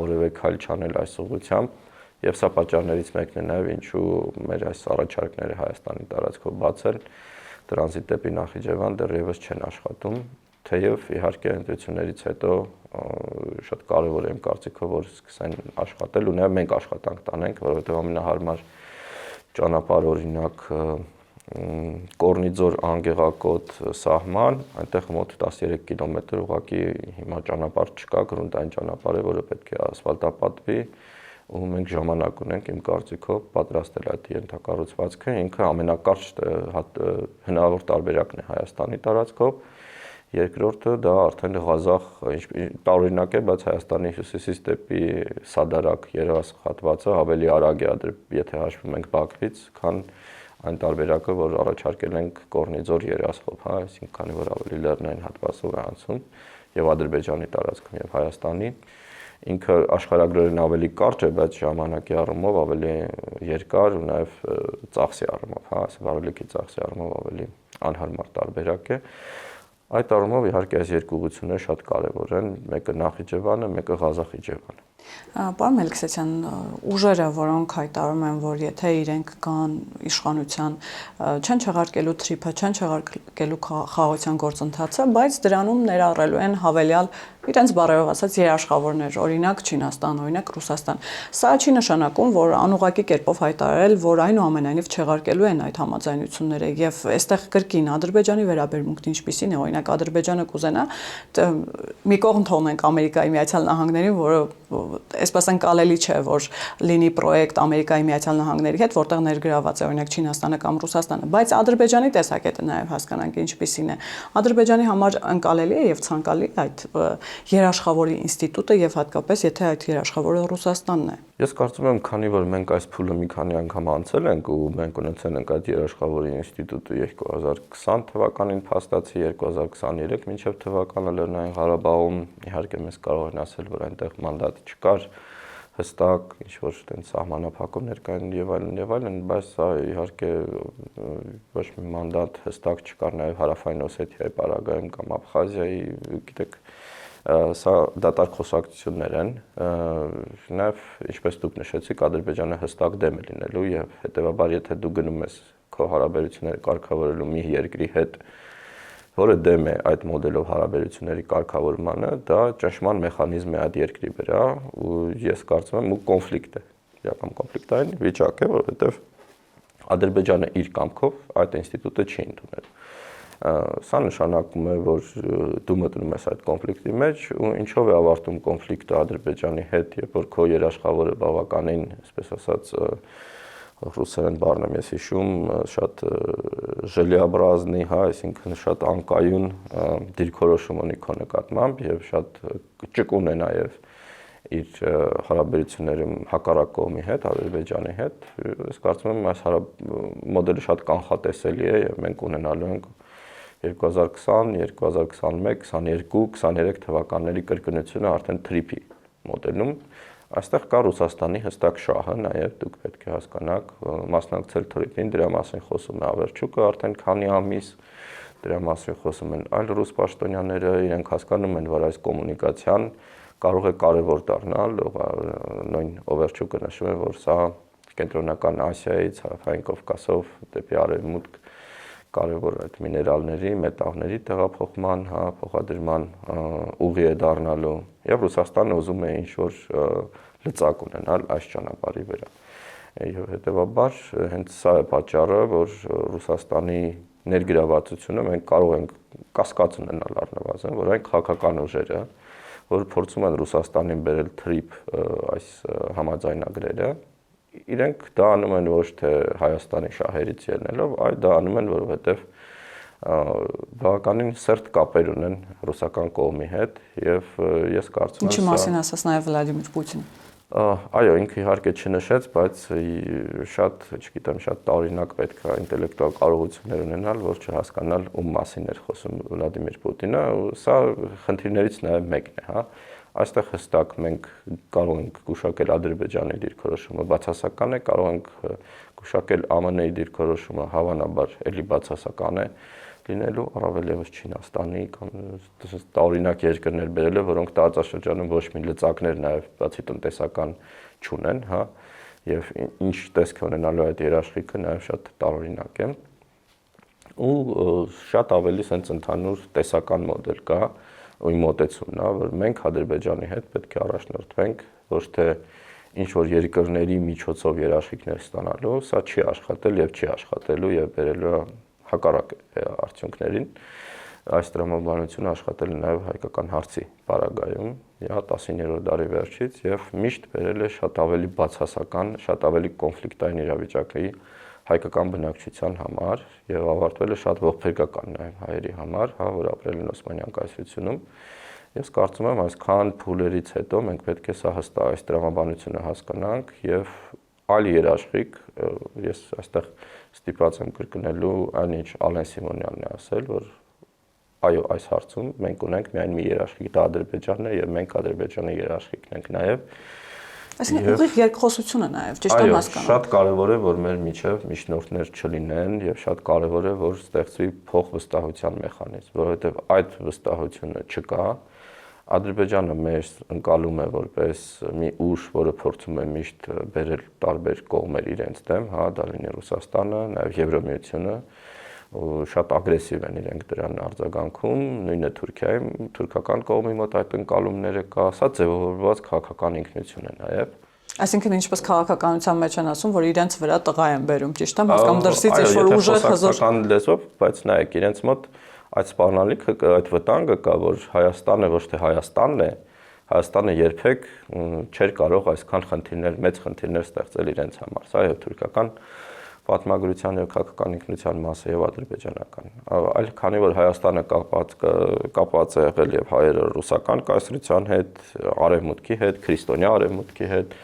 որևէ քայլ չանել այս ուղղությամբ, եւ սա պատճառներից մեկն է նաեւ ինչու մեր այս առաջարկները Հայաստանի տարածքով բացել տրանզիտ դեպի Նախիջևան դեռևս չեն աշխատում, թեև իհարկե ընտրություններից հետո շատ կարեւոր է իմ կարծիքով, որ սկսեն աշխատել ու նաեւ մենք աշխատանք տանենք, որովհետեւ ամենահարմար ճանապարհ օրինակ Կորնիձոր Անգեղակոտ սահման, այնտեղ մոտ 13 կիլոմետր ուղղակի հիմա ճանապարհ չկա, գրունտային ճանապարհ է, որը պետք է ասֆալտապատվի, ու մենք ժամանակ ունենք իմ կարծիքով պատրաստել այդ ենթակառուցվածքը, ինքը ամենակարճ հնարավոր տարբերակն է Հայաստանի տարածքով, երկրորդը դա արդեն Ղազախ տարօրինակ է, բայց Հայաստանի հյուսիսից դեպի Սադարակ Երևան հատվածը ավելի արագ է, եթե հաշվում ենք Բաքվից, քան այն տարբերակը, որ առաջարկել ենք Կորնիձոր Երասխով, հա, այսինքն քանի որ ավելի լեռնային հատվածով է անցում եւ Ադրբեջանի տարածքում եւ Հայաստանի, ինքը աշխարհագրորեն ավելի կարճ է, բայց ժամանակի առումով ավելի երկար ու նաեւ ծախսի առումով, հա, վարելիքի ծախսի առումով ավելի անհարմար տարբերակ է։ Այդ առումով իհարկե այս երկու ուղղությունները շատ կարևոր են, մեկը Նախիջևանը, մեկը Ղազախիջևանը։ Պարոն Մելիքսեթյան, ուժերը, որոնք հայտարարում են, որ եթե իրենք կան իշխանության, չեն չեղարկելու թրիփը, չեն չեղարկելու խաղաղության գործընթացը, բայց դրանում ներառելու են հավելյալ իրենց բառերով ասած երաշխավորներ, օրինակ Չինաստան, օրինակ Ռուսաստան։ Սա չի նշանակում, որ անուղղակի կերպով հայտարարել, որ այնուամենայնիվ չեղարկելու են այդ համաձայնությունները եւ այստեղ կրկին Ադրբեջանի վերաբերմունքն ինչպիսին է, օրինակ Ադրբեջանը կուզենա մի կողմ թողնենք Ամերիկայի Միացյալ Նահանգներին, որը այսպես ընկալելի չէ, որ լինի պրոյեկտ Ամերիկայի Միացյալ Նահանգների հետ, որտեղ ներգրաված է օրինակ Չինաստանը կամ Ռուսաստանը, բայց Ադրբեջանի տեսակետը նաև հասկանանք ինչպիսին է։ Ադրբեջանի համար ընկալելի է եւ ցանկալի այդ երաշխավորի ինստիտուտը եւ հատկապես եթե այդ երաշխավորը Ռուսաստանն է։ Ես կարծում եմ, քանի որ մենք այս փուլը մի քանի անգամ անցել ենք ու մենք ունեցել ենք այդ երաշխավորի ինստիտուտը 2020 թվականին փաստացի 2023 մինչև թվականը Լեռնային Ղարաբաղում իհարկե մենք կարող ենք ասել, որ այնտեղ մանդատ չկար հստակ ինչ որ այդպես սահմանափակումներ կային եւ այլն, բայց սա իհարկե ոչ մի մանդատ հստակ չկար նաեւ Հարավային Օսեթիայի պարագայում կամ Աբխազիայի, գիտեք, սա դատարկ խոսակցություններ են, նաեւ ինչպես դուք նշեցիք, Ադրբեջանը հստակ դեմ է լինելու եւ հետեւաբար եթե դու գնում ես քո հարաբերությունները կարգավորելու մի երկրի հետ, որը դեմ է այդ մոդելով հարաբերությունների կարգավորմանը, դա ճնշման մեխանիզմ է այդ երկրի վրա ու ես կարծում եմ ու կոնֆլիկտ է, իրական կոնֆլիկտային վիճակ է, որովհետեւ Ադրբեջանը իր կամքով այդ ինստիտուտը չի ընդունել։ Սա նշանակում է, որ դու մտնում ես այդ կոնֆլիկտի մեջ ու ինչով է ավարտում կոնֆլիկտը Ադրբեջանի հետ, երբ որ քո երաշխավորը բավականին, այսպես ասած, ռուսերեն բառն եմ ես հիշում, շատ ժելեобразный, հա, այսինքն շատ անկայուն դիրքորոշում ունի քո նկատմամբ եւ շատ ճկուն է նաեւ իր հարաբերությունները հակառակ կողմի հետ, Ադրբեջանի հետ։ Ես կարծում եմ այս մոդելը շատ կանխատեսելի է եւ մենք ունենալու ենք 2020, 2021, 22, 23 թվականների կրկնությունը արդեն թրիփի մոդելում, Այստեղ կա Ռուսաստանի հստակ շահը, նաև դուք պետք է հասկանաք, մասնակցել թրիփին, դրա մասին խոսում է Ավերչուկը արդեն քանի ամիս, դրա մասին խոսում են այլ ռուս պաշտոնյաները, իրենք հասկանում են, որ այս կոմունիկացիան կարող է կարևոր դառնալ, նույն Ավերչուկը նշում է, որ սա Կենտրոնական Ասիայից, Հարավային Կովկասով դեպի արևմուտք կարևոր այդ միներալների, մետաղների տեղափոխման, փոխադրման ուղի է դառնալու, եւ Ռուսաստանը ուզում է ինչ-որ լծակ ունենալ այս ճանապարհի վրա։ Եվ հետեւաբար հենց սա է պատճառը, որ Ռուսաստանի ներգրավվածությունը մենք կարող ենք կասկած ունենալ առնվազն, որ այն քաղաքական ուժերը, որ փորձում են Ռուսաստանին բերել թրիփ այս համաձայնագրերը, իրենք դա անում են ոչ թե Հայաստանի շահերից ելնելով, այլ դա անում են, որովհետև բավականին սերտ կապեր ունեն ռուսական կողմի հետ եւ ես կարծում եմ Ինչի մասին ասաց նաեւ Վլադիմիր Պուտինը։ Այո, ինքը իհարկե չնշեց, բայց շատ, չգիտեմ, շատ տարօրինակ պետք է ինտելեկտուալ կարողություններ ունենալ, որ չհասկանալ ում մասին էր խոսում Վլադիմիր Պուտինը, սա խնդիրներից նաեւ մեկն է, հա։ Այստեղ հստակ մենք կարող ենք գուշակել Ադրբեջանի դիրքորոշումը բացասական է, կարող ենք գուշակել ԱՄՆ-ի դիրքորոշումը հավանաբար էլի բացասական է լինելու, առավել ևս Չինաստանի կամ տարօրինակ երկրներ բերելը, որոնք տարածաշրջանում ոչ մի լծակներ նաև բացի տնտեսական չունեն, հա, եւ ինչ տեսք ունենալու այդ երաշխիքը նաև շատ տարօրինակ է։ Ու շատ ավելի sense ընդհանուր տեսական մոդել կա, ու մոտեցումն է, որ մենք Ադրբեջանի հետ պետք է առաջնորդվենք ոչ թե ինչ որ երկրների միջոցով երաշխիքներ ստանալու, սա չի աշխատել եւ չի աշխատելու եւ բերելու հակառակ արդյունքներին։ Այս տրամաբանությունը աշխատել է նաև հայկական հարցի պարագայում, 19-րդ դարի վերջից եւ միշտ բերել է շատ ավելի բացասական, շատ ավելի կոնֆլիկտային իրավիճակի հայկական բնակչության համար եւ ավարտվել է շատ ողբերգական նաև հայերի համար, հա, որ ապրել են Օսմանյան կայսրությունում։ Ես կարծում եմ այսքան փուլերից հետո մենք պետք է սա հստակ այս տրամաբանությունը հասկանանք եւ այլ երաշխիք, ես այստեղ ստիպված եմ կրկնելու այն ինչ Ալեն Սիմոնյանն է ասել, որ այո, այս հարցում մենք ունենք միայն մի երաշխիք, դա Ադրբեջանն է եւ մենք Ադրբեջանի երաշխիքն ենք նաև։ Այսինքն ուղիղ երկխոսություն է նաև, ճիշտ եմ հասկանում։ Շատ կարևոր է, որ մեր միջև միջնորդներ չլինեն եւ շատ կարևոր է, որ ստեղծվի փոխվստահության մեխանիզմ, որովհետեւ այդ վստահությունը չկա։ Ադրբեջանը մեզ ընկալում է որպես մի ուժ, որը փորձում է միշտ բերել տարբեր կողմեր իրենց դեմ, հա, դա լինի Ռուսաստանը, նաև Եվրամիությունը, շատ ագրեսիվ են իրենք դրան արձագանքում, նույնը Թուրքիայում, թուրքական կողմի մոտ այդ ընկալումները կա, սա ձևավորված քաղաքական ինքնություն է նաև։ Այսինքն ինչպես քաղաքականության մեջ են ասում, որ իրենց վրա տղա են բերում, ճիշտ եմ, հասկանում դրսից ինչ-որ ուժը հզոր։ Այո, լեզվով, բայց նայեք, իրենց մոտ այդ սպառնալիքը, այդ վտանգը կա, որ Հայաստանը ոչ թե Հայաստանն է, Հայաստանը երբեք չէր կարող այսքան խնդիրներ, մեծ խնդիրներ ստեղծել իրենց համար։ Սա այո, թուրքական պատմագրության եւ քաղաքական ինքնության մաս է եւ ադրբեջանական։ Այլ քանի որ Հայաստանը կապված է եղել եւ հայերը ռուսական կայսրության հետ, արևմուտքի հետ, քրիստոնյա արևմուտքի հետ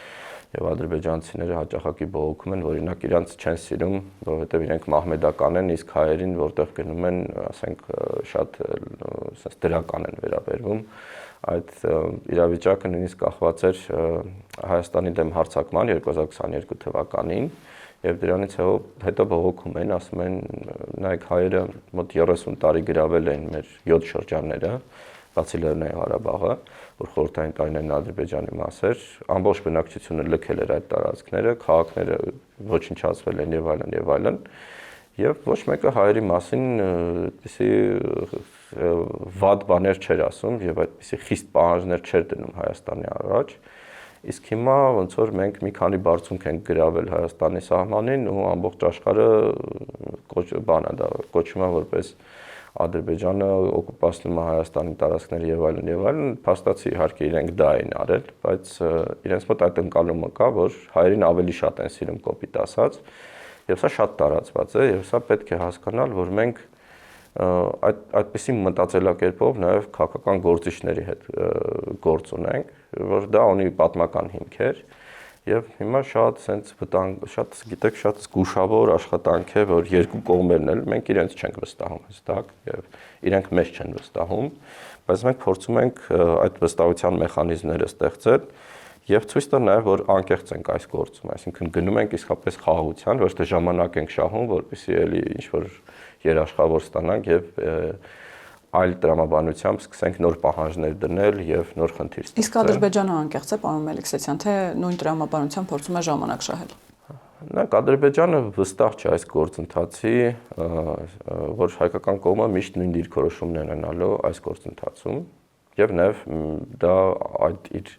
եւ ադրբեջանցիները հաճախակի բողոքում են, որ օրինակ իրանց չեն սիրում, որովհետեւ իրենք մահմեդական են, իսկ հայերին որտեղ գնում են, ասենք, շատ ասես դրական են վերաբերվում։ Այդ իրավիճակը նույնիսկ կախված էր Հայաստանի դեմ հարձակման 2022 թվականին եւ դրանից հետո բողոքում են, ասում են, նայեք հայերը մոտ 30 տարի գրավել են մեր 7 շրջանները, բացի Լեռնային Ղարաբաղը, որ խորհրդային տարիներն Ադրբեջանի մաս էր, ամբողջ բնակչությունը լքել էր այդ տարածքները, քաղաքները ոչնչացվել են եւ այլն եւ այլն, եւ ոչ մեկը հայերի մասին այդպիսի վատ բաներ չէր ասում եւ այդպիսի խիստ պահանջներ չէր դնում Հայաստանի առաջ։ Իսկ հիմա ոնց որ մենք մի քանի բարձունք ենք գրավել Հայաստանի սահմանին ու ամբողջ աշխարհը կոչվում է որպես Ադրբեջանը օկուպացնում է Հայաստանի տարածքները եւ այլն, փաստացի իհարկե իրենք դա են արել, բայց իրենց մոտ այդ ընկալումը կա, որ հայերին ավելի շատ են սիրում կոպիտ ասած, եւ սա շատ տարածված է եւ սա պետք է հասկանալ, որ մենք այդպիսի մտածելակերպով նաև քաղաքական գործիչների հետ գործ ունենք, որ դա ունի պատմական հիմքեր եւ հիմա շատ sense վտանգ, շատ գիտեք, շատ զգուշավոր աշխատանք է, որ երկու կողմերն էլ մենք իրենց չենք վստահում հստակ եւ իրենք մեզ չեն վստահում, բայց մենք փորձում ենք այդ վստահության մեխանիզմները ստեղծել Եվ ցույց տա նաև, որ անկեղծ ենք այս գործում, այսինքն գնում ենք իսկապես խաղաղության, ոչ թե ժամանակ ենք շահում, որպեսզի էլի ինչ-որ երաշխավոր ստանանք եւ այլ տրամաբանությամբ սկսենք նոր պահանջներ դնել եւ նոր խնդիր ստեղծել։ Իսկ Ադրբեջանը անկեղծ է, պարոն Մելիքսեթյան, թե նույն տրամաբանությամբ փորձում է ժամանակ շահել։ Նայեք, Ադրբեջանը վստահ չէ այս գործընթացի, որ հայկական կողմը միշտ նույն դիրքորոշումն է ունենալու այս գործընթացում եւ նաեւ դա այդ իր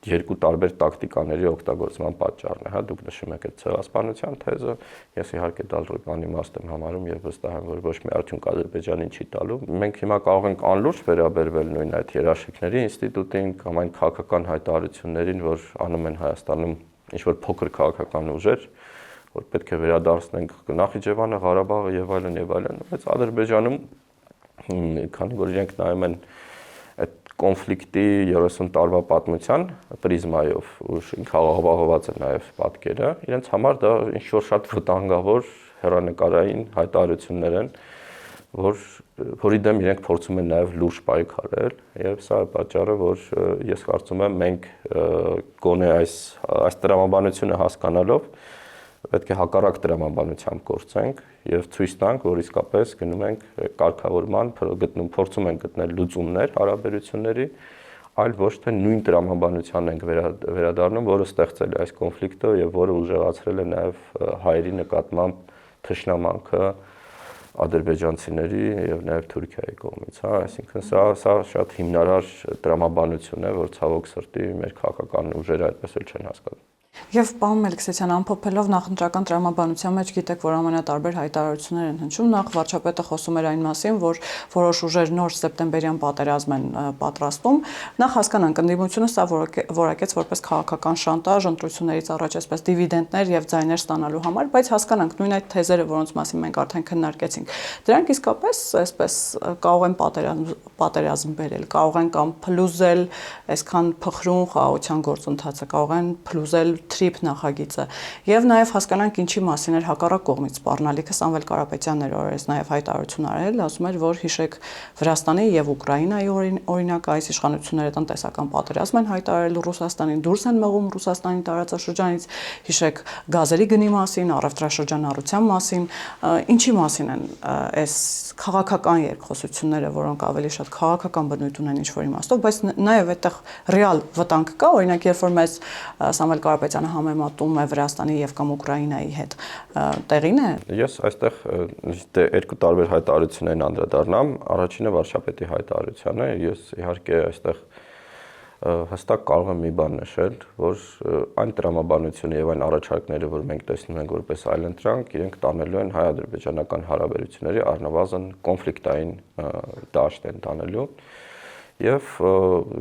երկու տարբեր տակտիկաների օգտագործման պատճառն է, հա, դուք նշում եք այդ ցեղասպանության թեզը, ես իհարկե դա անիմաստ եմ համարում եւ վստահ եմ, որ ոչ մի արդյունք Ադրբեջանին չի տալու։ Մենք հիմա կարող ենք անլուրջ վերաբերվել նույն այդ երաշխիքների ինստիտուտին կամ այն քաղաքական հայտարարություններին, որ անում են Հայաստանում ինչ-որ փոքր քաղաքական ուժեր, որ պետք է վերադարձնենք Նախիջևանը, Ղարաբաղը եւ այլն, բայց Ադրբեջանում քանի որ իրենք նայում են այդ կոնֆլիկտի 30 տարվա պատմության պրիզմայով ու խաղաղված է նաև պատկերը, իրենց համար դա ինչ-որ շատ վտանգավոր հեռանկարային հայտարարություններ են, որի դեմ իրենք փորձում են նաև լուրջ պայքարել, եւ սա է պատճառը, որ ես կարծում եմ մենք գոնե այս տրամաբանությունը հասկանալով պետք է հակառակ տրամաբանությամբ գործենք եւ ցույց տանք, որ իսկապես գնում ենք կարգավորման, փորձում ենք գտնել լուծումներ հարաբերությունների, այլ ոչ թե նույն տրամաբանությանն ենք վերադառնում, որը ստեղծել է այս կոնֆլիկտը եւ որը ուժեղացրել է նաեւ հայերի նկատմամբ թշնամանքը ադրբեջանցիների եւ նաեւ Թուրքիայի կողմից, հա, այսինքն սա շատ հիմնարար տրամաբանություն է, որ ցավոք սրտի մեր քաղաքական ուժերը այդպես էլ չեն հասկանում։ Եվ պարոն Մելիքսեթյան, ամփոփելով նախընտրական տրամաբանության մեջ գիտեք, որ ամենատարբեր հայտարարություններ են հնչում, նախ վարչապետը խոսում էր այն մասին, որ որոշ ուժեր նոր սեպտեմբերյան պատերազմ են պատրաստում, նախ հասկանանք, ընդդիմությունը սա որակեց որպես քաղաքական շանտաժ, ընտրություններից առաջ այսպես դիվիդենտներ եւ ձայներ ստանալու համար, բայց հասկանանք նույն այդ թեզերը, որոնց մասին մենք արդեն քննարկեցինք, դրանք իսկապես այսպես կարող են պատերազմ բերել, կարող են կամ փլուզել այսքան փխրուն խաղաղության գործընթացը, կարող են փլուզել թրիփ նախագիծը եւ նաեւ հասկանանք ինչի մասին էր հակառակ կողմից սպառնալիքը Սամվել Կարապետյանն էր օրերս նաեւ հայտարարություն արել, ասում էր, որ հիշեք Վրաստանի եւ Ուկրաինայի օրինակ այս իշխանությունները տնտեսական պատերազմ են հայտարարել Ռուսաստանին, դուրս են մղում Ռուսաստանի տարածաշրջանից, հիշեք գազերի գնի մասին, առևտրաշրջանառության մասին, ինչի մասին են այս քաղաքական երկխոսությունները, որոնք ավելի շատ քաղաքական բնույթ ունեն ինչ-որ իմաստով, բայց նաեւ այդտեղ ռեալ վտանգ կա, օրինակ երբ որ մեզ Սամվել Կարապետյանը համեմատում է Վրաստանի եւ կամ Ուկրաինայի հետ, տեղին է։ Ես այստեղ երկու տարբեր հայտարարություններին անդրադառնամ, առաջինը վարչապետի հայտարարությունը, ես իհարկե այստեղ հստակ կարող եմ մի բան նշել, որ այն տրամաբանությունը եւ այն առաջարկները, որ մենք տեսնում ենք որպես այլընտրանք, իրենք տանելու են հայ-ադրբեջանական հարաբերությունների առնվազն կոնֆլիկտային դաշտ են տանելու եւ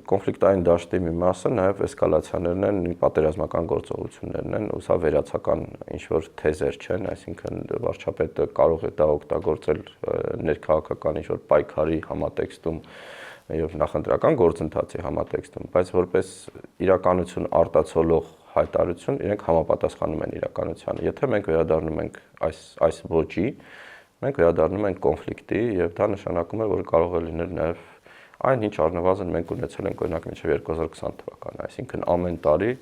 կոնֆլիկտային դաշտի մի մասը նաեւ էսկալացիաներն են, պատերազմական գործողություններն են, ու սա վերացական ինչ-որ թեզեր չեն, այսինքն վարչապետը կարող է դա օգտագործել ներքաղաքական ինչ-որ պայքարի համատեքստում եւ նախընտրական գործընթացի համատեքստում, բայց որպես իրականություն արտացոլող հայտարարություն իրենք համապատասխանում են իրականությանը։ Եթե մենք վերադառնում ենք այս ոճի, մենք վերադառնում ենք կոնֆլիկտի եւ դա նշանակում է, որ կարող է լինել նաեւ այն ինչ առնվազն մենք ունեցել ենք օրինակ մինչև 2020 թվականը, այսինքն ամեն տարի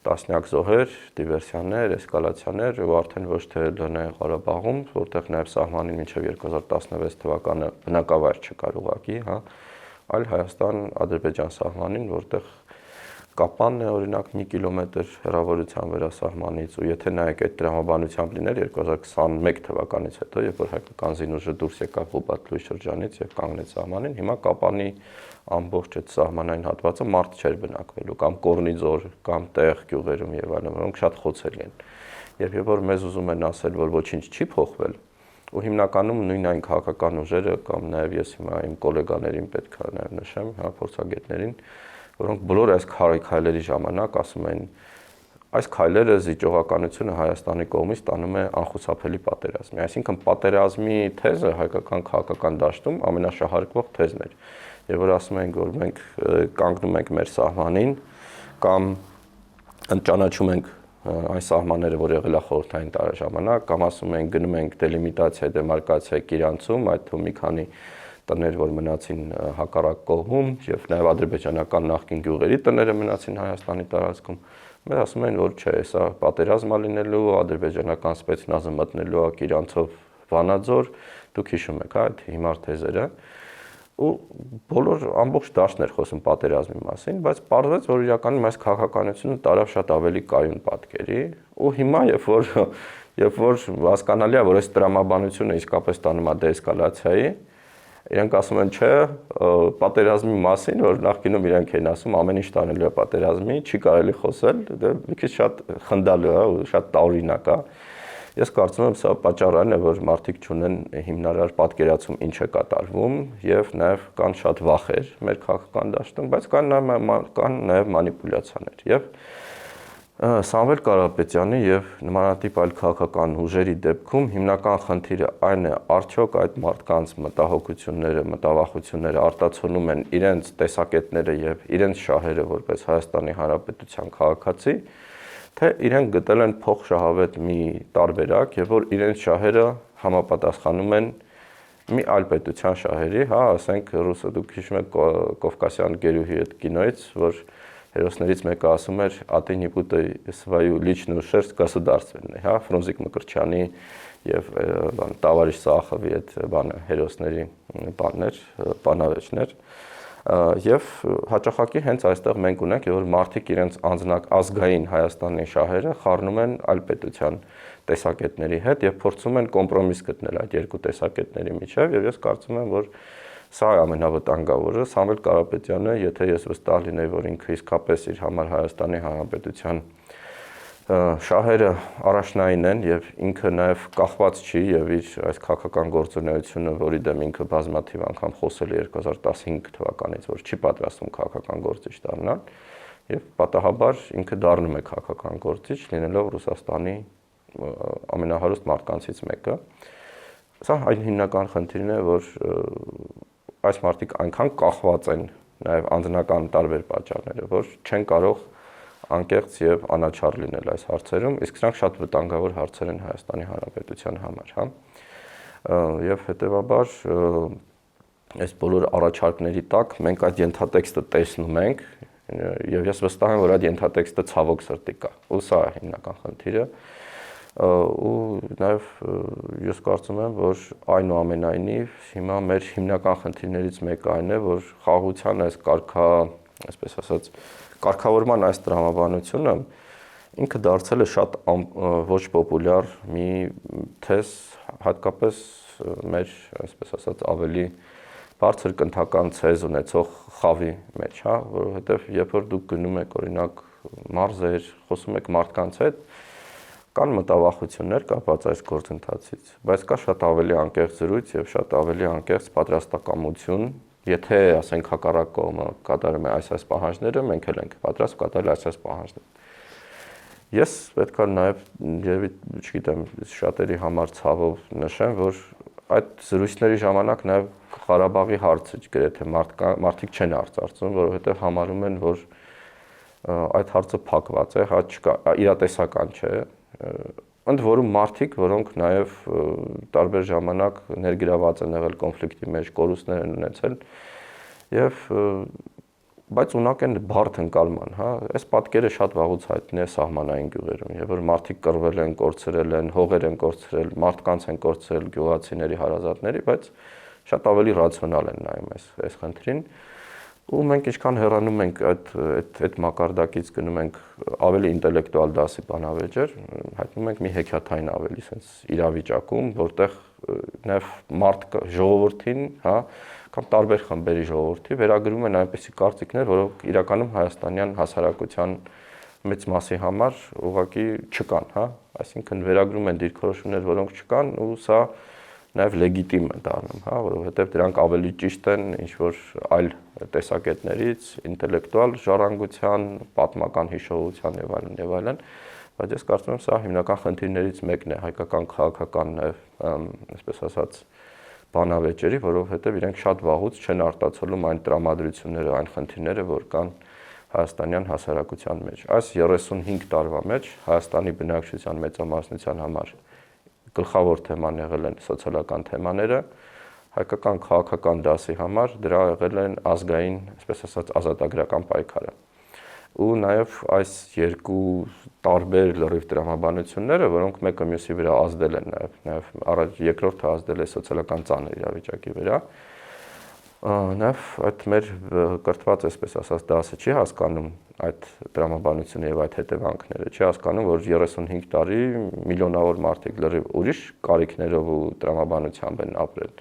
տասնյակ զոհեր, դիվերսիաներ, էսկալացիաներ ու արդեն ոչ թե Լեռնային Ղարաբաղում, որտեղ նաեւ սահմանին մինչև 2016 թվականը բնակավայր չկար ուղղակի, հա, այլ Հայաստան-Ադրբեջան սահմանին, որտեղ Կապանն է օրինակ 1 կիլոմետր հեռավորության վրա սահմանից ու եթե նայեք այդ տրամաբանությամբ լիներ 2021 թվականից հետո, երբ որ հայկական զինուժը դուրս եկավ Ղուբաթլուի շրջանից եւ կանգնեց սահմանին, հիմա Կապանի ամբողջ այդ սահմանային հատվածը մարդ չէր բնակվելու կամ Կորնիձոր կամ տեղ գյուղերում եւ այլն, որոնք շատ խոցելի են։ Երբ որ մեզ ուզում են ասել, որ ոչինչ չի փոխվել, ու հիմնականում նույն այն քաղաքական ուժերը կամ նաեւ ես հիմա իմ գոլեգաներին պետք է նաեւ նշեմ, հա, փորձագետներին, որոնք բոլոր այս քայլերի ժամանակ ասում են այս քայլերը զիջողականությունը Հայաստանի կողմից տանում է անխուսափելի պատերազմի, այսինքն պատերազմի թեզը հայկական քաղաքական դաշտում ամենաշահարկվող թեզն էր, եւ որ ասում ենք, որ մենք կանգնում ենք մեր սահմանին կամ ճանաչում ենք այն սահմանները, որ եղել է խորհրդային տարաժամանակ, կամ ասում ենք գնում ենք դելիմիտացիա, դեմարկացիա Կիրանցում, այդ թվում մի քանի տներ, որ մնացին հակառակ կողմում եւ նաեւ ադրբեջանական նախկին գյուղերի տները մնացին Հայաստանի տարածքում։ Մեր ասում են, որ չէ, սա պատերազմ է լինելու, ադրբեջանական սպեցնազը մտնելու է Կիրանցով Վանաձոր, դուք հիշում եք այդ հիմար թեզերը։ Ու բոլոր ամբողջ դաշտն էր խոսում պատերազմի մասին, բայց պարզվեց, որ իրականում այս քաղաքականությունը տարավ շատ ավելի կայուն պատկերի, ու հիմա երբ որ հասկանալի է, որ այս տրամաբանությունը իսկապես տանում է դեէսկալացիայի, իրենք ասում են, չէ, պատերազմի մասին, որ նախկինում իրենք են ասում, ամեն ինչ տանելու է պատերազմի, չի կարելի խոսել, դա մի քիչ շատ խնդալու է ու շատ տարօրինակ է։ Ես կարծում եմ, սա պատճառն է, որ մարդիկ չունեն հիմնարար պատկերացում ինչ է կատարվում եւ նաեւ կան շատ վախեր մեր քաղաքական դաշտում, բայց կան նաեւ մանիպուլյացիաներ եւ Սամվել Կարապետյանի եւ նմանատիպ այլ քաղաքական ուժերի դեպքում հիմնական խնդիրը այն է, արդյոք այդ մարդկանց մտահոգությունները, մտավախությունները արտացոլում են իրենց տեսակետները եւ իրենց շահերը որպես Հայաստանի Հանրապետության քաղաքացի, թե իրենք գտել են փոխշահավետ մի տարբերակ եւ որ իրենց շահերը համապատասխանում են մի այլ պետության շահերի, հա, ասենք ռուսը դուք հիշում եք Կովկասյան գերուհի այդ կինոից, որ հերոսներից մեկը ասում էր «Ատի не путай свою личную шерсть государственной», հա, Ֆրունզիկ Մկրտչյանի եւ Տավարիշ Սախովի այդ հերոսների բաններ, բանավեճներ։ Եվ հաճախակի հենց այստեղ մենք ունենք, որ մարդիկ իրենց ազգային Հայաստանի շահերը խառնում են այլ պետության տեսակետների հետ եւ փորձում են կոմպրոմիս գտնել այդ երկու տեսակետների միջեւ եւ ես կարծում եմ, որ սա է ամենավտանգավորը։ Սամվել Կարապետյանը, եթե ես վստահ լինեի, որ ինքը իսկապես իր համար Հայաստանի Հանրապետության շահերը առաջնային են եւ ինքը նաեւ կախված չի եւ իր այս քաղաքական գործունեությունը, որի դեմ ինքը բազմաթիվ անգամ խոսել է 2015 թվականից, որ չի պատրաստվում քաղաքական գործիչ դառնալ եւ պատահաբար ինքը դառնում է քաղաքական գործիչ, լինելով Ռուսաստանի ամենահարուստ մարդկանցից մեկը։ Սա այն հիմնական խնդիրն է, որ այս մարդիկ այնքան կախված են նաեւ անձնական տարբեր պատճառներով, որ չեն կարող անկեղծ եւ անաչառ լինել այս հարցերում, իսկ սրանք շատ վտանգավոր հարցեր են Հայաստանի Հանրապետության համար, հա։ Եվ հետեւաբար այս բոլոր առաջարկների տակ մենք այդ ենթատեքստը տեսնում ենք եւ ես վստահ եմ, որ այդ ենթատեքստը ցավոք սրտի կա։ Ու սա է հիմնական խնդիրը։ Ու նաեւ ես կարծում եմ, որ այնուամենայնիվ հիմա մեր հիմնական խնդիրներից մեկը այն է, որ խաղաղության այս այսպես ասած, կարգավորման այս տրամաբանությունը ինքը դարձել է շատ ոչ պոպուլյար մի թեզ, հատկապես մեր, այսպես ասած, ավելի բարձր կնթական ցեզ ունեցող խավի մեջ, հա, որովհետև երբ որ դուք գնում եք օրինակ մարզեր, խոսում եք մարդկանց հետ, կան մտավախություններ կապված այս գործընթացից, բայց կա շատ ավելի անկեղծ զրույց եւ շատ ավելի անկեղծ պատրաստակամություն, եթե ասենք հակառակ կողմը կատարում է այս պահանջները, մենք էլ ենք պատրաստ կատարել այս պահանջները։ Ես պետք է նաեւ երևի, չգիտեմ, շատերի համար ցավով նշեմ, որ այդ զրույցների ժամանակ նաեւ Ղարաբաղի հարցը գրեթե մարդիկ չեն արծարծում, որովհետեւ համարում են, որ այդ հարցը փակված է, հա չկա, իրատեսական չէ։ Ընդ որում մարդիկ, որոնք նաև տարբեր ժամանակ ներգրաված են եղել կոնֆլիկտի մեջ, կորուստներ են ունեցել եւ բայց ունակ են բարդ ընկալման, հա, այս պատկերը շատ վաղուց հայտնի է սահմանային գյուղերում, եւ որ մարդիկ կռվել են, կորցրել են, հողեր են կորցրել, մարդկանց են կորցրել գյուղացիների հարազատների, բայց շատ ավելի ռացիոնալ են նայում այս խնդրին։ Ու մենք ինչքան հեռանում ենք այդ մակարդակից գնում ենք ավելի ինտելեկտուալ դասի բանավեճեր, հայտնում ենք մի հեքիաթային ավելի sense իրավիճակում, որտեղ նաև մարդ ժողովրդին, հա, կամ տարբեր խմբերի ժողովրդի վերագրում են այնպիսի կարծիքներ, որոնք իրականում հայաստանյան հասարակության մեծ մասի համար ուղղակի չկան, հա, այսինքն վերագրում են դիրքորոշումներ, որոնք չկան ու սա նաև լեգիտիմ է դառնում, հա, որովհետև դրանք ավելի ճիշտ են ինչ-որ այլ տեսակետներից, ինտելեկտուալ ժառանգության, պատմական հիշողության եւ այլն, բայց ես կարծում եմ սա հիմնական խնդիրներից մեկն է հայկական քաղաքական նաև, այսպես ասած, բանավեճերի, որովհետև իրենք շատ վաղուց չեն արտացոլում այն տրամադրությունները, այն խնդիրները, որ կան հայաստանյան հասարակության մեջ։ Այս 35 տարվա մեջ Հայաստանի բնակչության մեծամասնության համար գլխավոր թեման եղել են սոցիալական թեմաները, հայկական քաղաքական դասի համար դրա եղել են ազգային, այսպես ասած, ազատագրական պայքարը։ Ու նաև այս երկու տարբեր լրիվ տրամաբանությունները, որոնք մեկը մյուսի վրա ազդել են նաև երկրորդը ազդել է սոցիալական ծանր իրավիճակի վրա, նաև այդ մեր կրթված, այսպես ասած, դասը չի հասկանում այդ տրամաբանությունը եւ այդ հետևանքները, չի հասկանում, որ 35 տարի միլիոնավոր մարդիկ լրիվ ուրիշ կարիքներով ու տրամաբանությամբ են ապրել։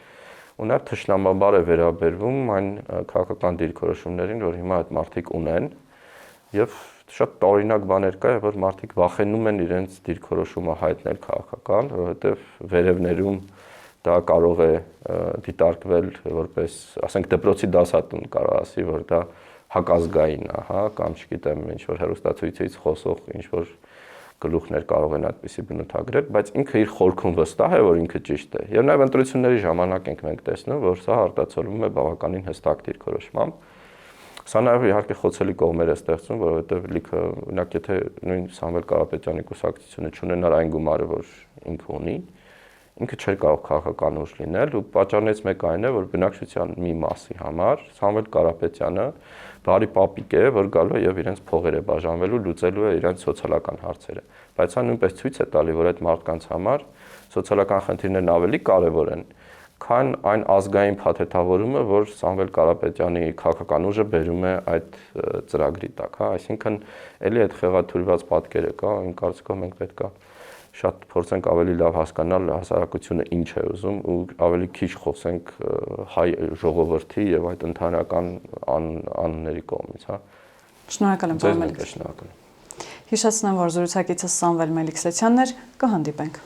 Ու նաև թշնամաբար է վերաբերվում այն քաղաքական դիրքորոշումներին, որ հիմա այդ մարդիկ ունեն, եւ շատ տարօրինակ բաներ կա, որ մարդիկ վախենում են իրենց դիրքորոշումը հայտնել քաղաքական, որովհետեւ վերևներում դա կարող է դիտարկվել որպես, ասենք, դպրոցի դասատուն կարող ասի, որ դա հակազգային է, հա, կամ չգիտեմ, ինչ որ հեռուստացույցից խոսող ինչ որ գլուխներ կարող են այդպիսի բնութագրել, բայց ինքը իր խորքում վստահ է, որ ինքը ճիշտ է։ Եվ նաև ընտրությունների ժամանակ ենք մենք տեսնում, որ սա արտացոլվում է բավականին հստակ դիրքորոշմամբ։ Սա նաև իհարկե խոցելի կողմեր է ստեղծում, որովհետև լիքը, օրինակ, եթե նույն Սամվել Կարապետյանի կուսակցությունը չունենար այն գումարը, որ ինքը ունի, ինքը չէր կարող քաղաքական ուժ լինել, ու պատճառներից մեկը այն է, որ բնակչության մի մասի համար Սամվել Կարապետյանը բարի պապիկ է, որ գալու է եւ իրենց փողերը բաժանվելու, լուծելու է իրենց սոցիալական հարցերը։ Բայց սա նույնպես ցույց է տալի, որ այդ մարդկանց համար սոցիալական խնդիրներն ավելի կարեւոր են, քան այն ազգային փաթեթավորումը, որ Սամվել Կարապետյանի քաղաքական ուժը բերում է այդ ծրագրի տակ, հա, այսինքն էլի այդ խեղաթյուրված պատկերը կա, իմ կարծիքով մենք պետք է շատ փորձենք ավելի լավ հասկանալ հասարակությունը ինչ է ուզում ու ավելի քիչ խոսենք հայ ժողովրդի եւ այդ ընդհանրական անունների կողմից, հա։ Շնորհակալ եմ, պարոն Մելիքսեթյան։ Հիշեցնեմ, որ զրուցակիցս Սամվել Մելիքսեթյանն էր, կհանդիպենք։